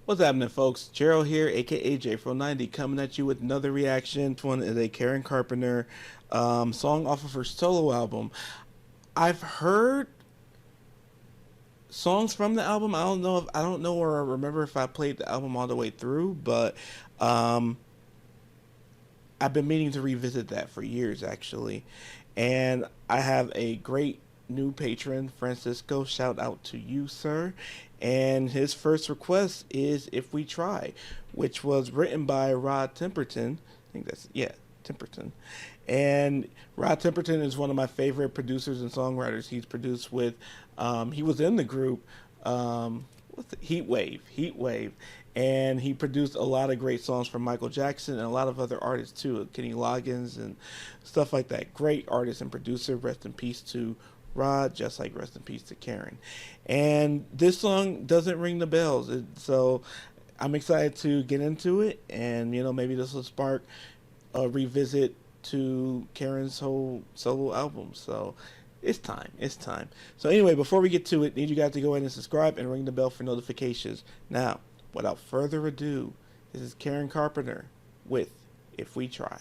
What's happening, folks? Gerald here, aka J490, coming at you with another reaction. This one is a Karen Carpenter song off of her solo album. I've heard songs from the album. I don't know or remember if I played the album all the way through, but um, I've been meaning to revisit that for years, actually. And I have a great new patron, Francisco. Shout out to you, sir. And his first request is If We Try, which was written by Rod Temperton. I think that's, yeah, Temperton. And Rod Temperton is one of my favorite producers and songwriters. He's produced with, he was in the group, what's it? Heat Wave. And he produced a lot of great songs from Michael Jackson and a lot of other artists too, Kenny Loggins and stuff like that. Great artist and producer. Rest in peace to Rod, just like rest in peace to Karen. And this song doesn't ring the bells, so I'm excited to get into it, and maybe this will spark a revisit to Karen's whole solo album. So it's time. So anyway, before we get to it, need you guys to go ahead and subscribe and ring the bell for notifications. Now, without further ado, this is Karen Carpenter with If We Try.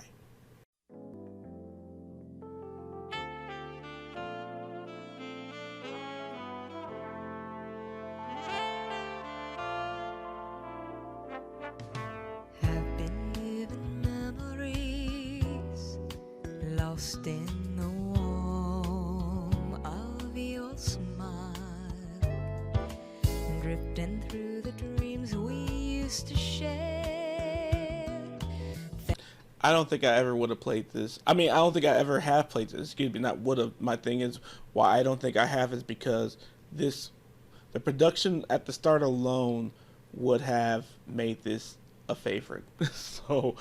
Lost in the warmth of your smile, drifting through the dreams we used to share. I don't think I ever would have played this. I mean, I don't think I ever have played this. Excuse me, not would have. My thing is, why I don't think I have is because the production at the start alone would have made this a favorite. So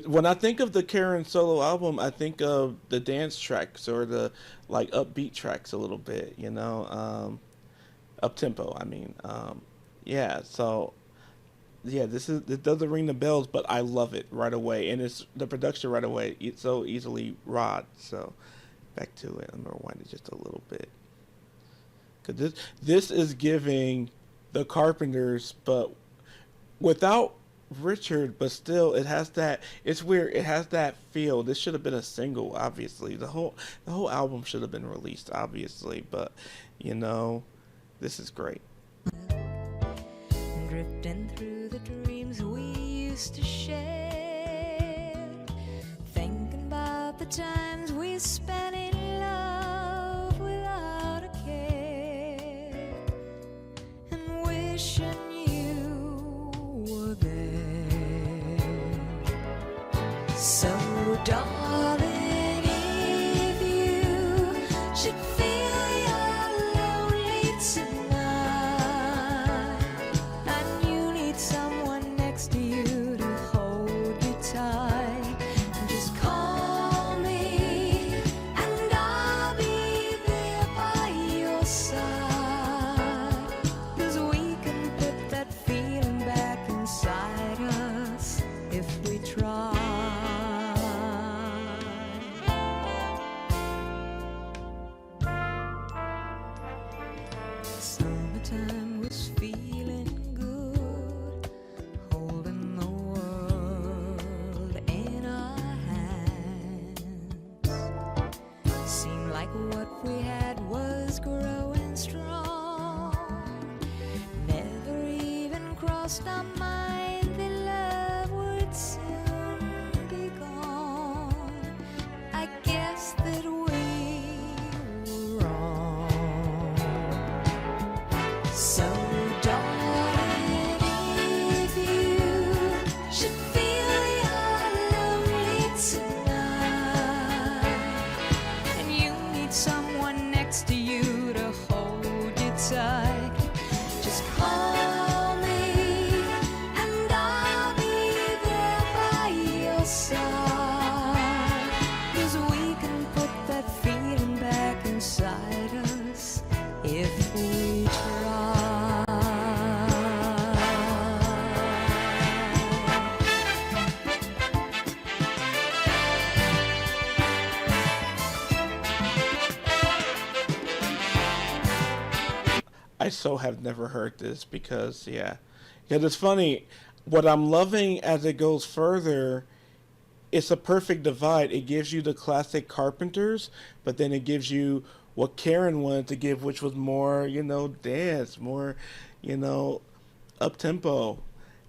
when I think of the Karen solo album, I think of the dance tracks or the like upbeat tracks a little bit, up tempo. I mean, yeah. So yeah, it doesn't ring the bells, but I love it right away, and it's the production right away. It's so easily Rod. So back to it. I'm gonna rewind it just a little bit, because this is giving the Carpenters, but without Richard, but still it has that, it's weird, it has that feel. This should have been a single, obviously. The whole album should have been released, obviously, but this is great. Drifting through the dreams we used to share, thinking about the times we spent in love without a care, and wishing so, darling, if you should feel you're lonely tonight, and you need someone next to you to hold you tight, just call me and I'll be there by your side, 'cause we can put that feeling back inside us if we try. Summertime was feeling good, holding the world in our hands. Seemed like what we had was growing strong. Never even crossed our mind that love would soon be gone. I guess that we were wrong. So, darling, if you should feel you're lonely tonight, and you need someone next to you to hold you tight, just call me and I'll be there by your side, 'cause we can put that feeling back inside us if we try. I so have never heard this because, yeah, Because it's funny, what I'm loving as it goes further, it's a perfect divide. It gives you the classic Carpenters, but then it gives you what Karen wanted to give, which was more, dance, more, you know, up tempo.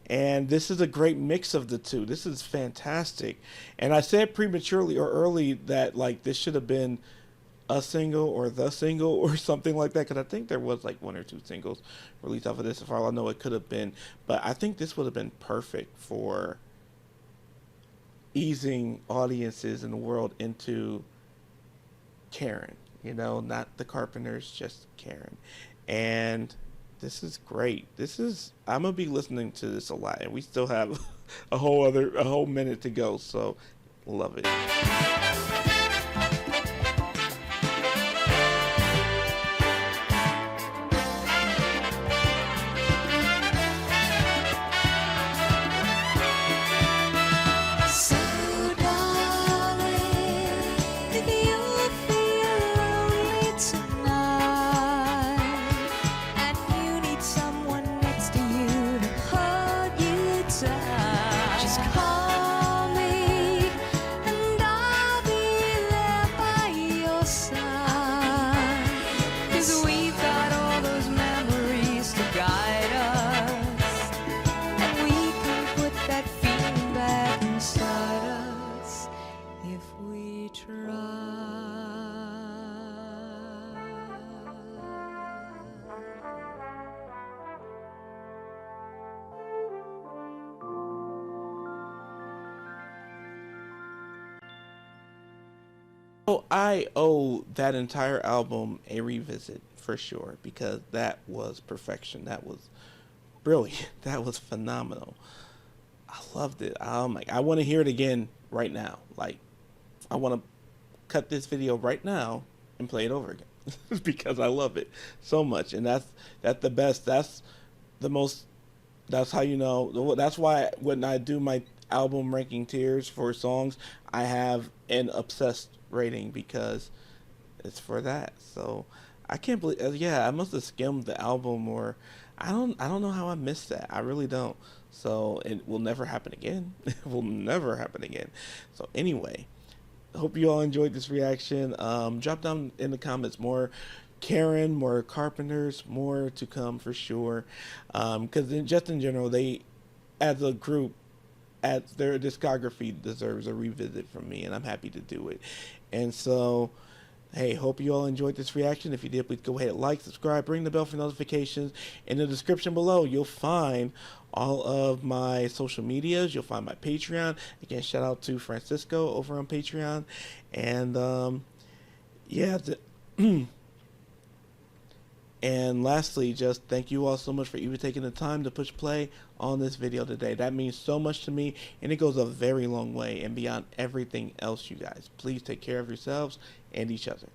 And this is a great mix of the two. This is fantastic. And I said prematurely or early that like this should have been a single or the single or something like that, because I think there was like one or two singles released off of this. As far as I know, it could have been, but I think this would have been perfect for easing audiences in the world into Karen. Not the Carpenters, just Karen. And this is great. I'm gonna be listening to this a lot, and we still have a whole minute to go. So, love it. So, darling, if you feel lonely tonight and you need someone next to you to hold you tight, just call me and I'll be there by your side. 'Cause we've got all those memories to guide us, and we can put that feeling back inside us if we try. Oh, I owe that entire album a revisit for sure, because that was perfection. That was brilliant. That was phenomenal. I loved it. I want to hear it again right now. Like, I want to cut this video right now and play it over again because I love it so much. And that's the best. That's the most. That's how you know. That's why when I do my album ranking tiers for songs, I have an obsessed rating, because it's for that. So I can't believe. Yeah, I must have skimmed the album, or I don't know how I missed that. I really don't. So it will never happen again. It will never happen again. So anyway, hope you all enjoyed this reaction. Drop down in the comments more Karen, more Carpenters, more to come for sure. Because just in general, they, as a group, as their discography deserves a revisit from me, and I'm happy to do it. And so, hey, hope you all enjoyed this reaction. If you did, please go ahead and like, subscribe, ring the bell for notifications. In the description below, you'll find all of my social medias. You'll find my Patreon. Again, shout out to Francisco over on Patreon. And yeah, and lastly, just thank you all so much for even taking the time to push play on this video today. That means so much to me, and it goes a very long way and beyond everything else, you guys. Please take care of yourselves and each other.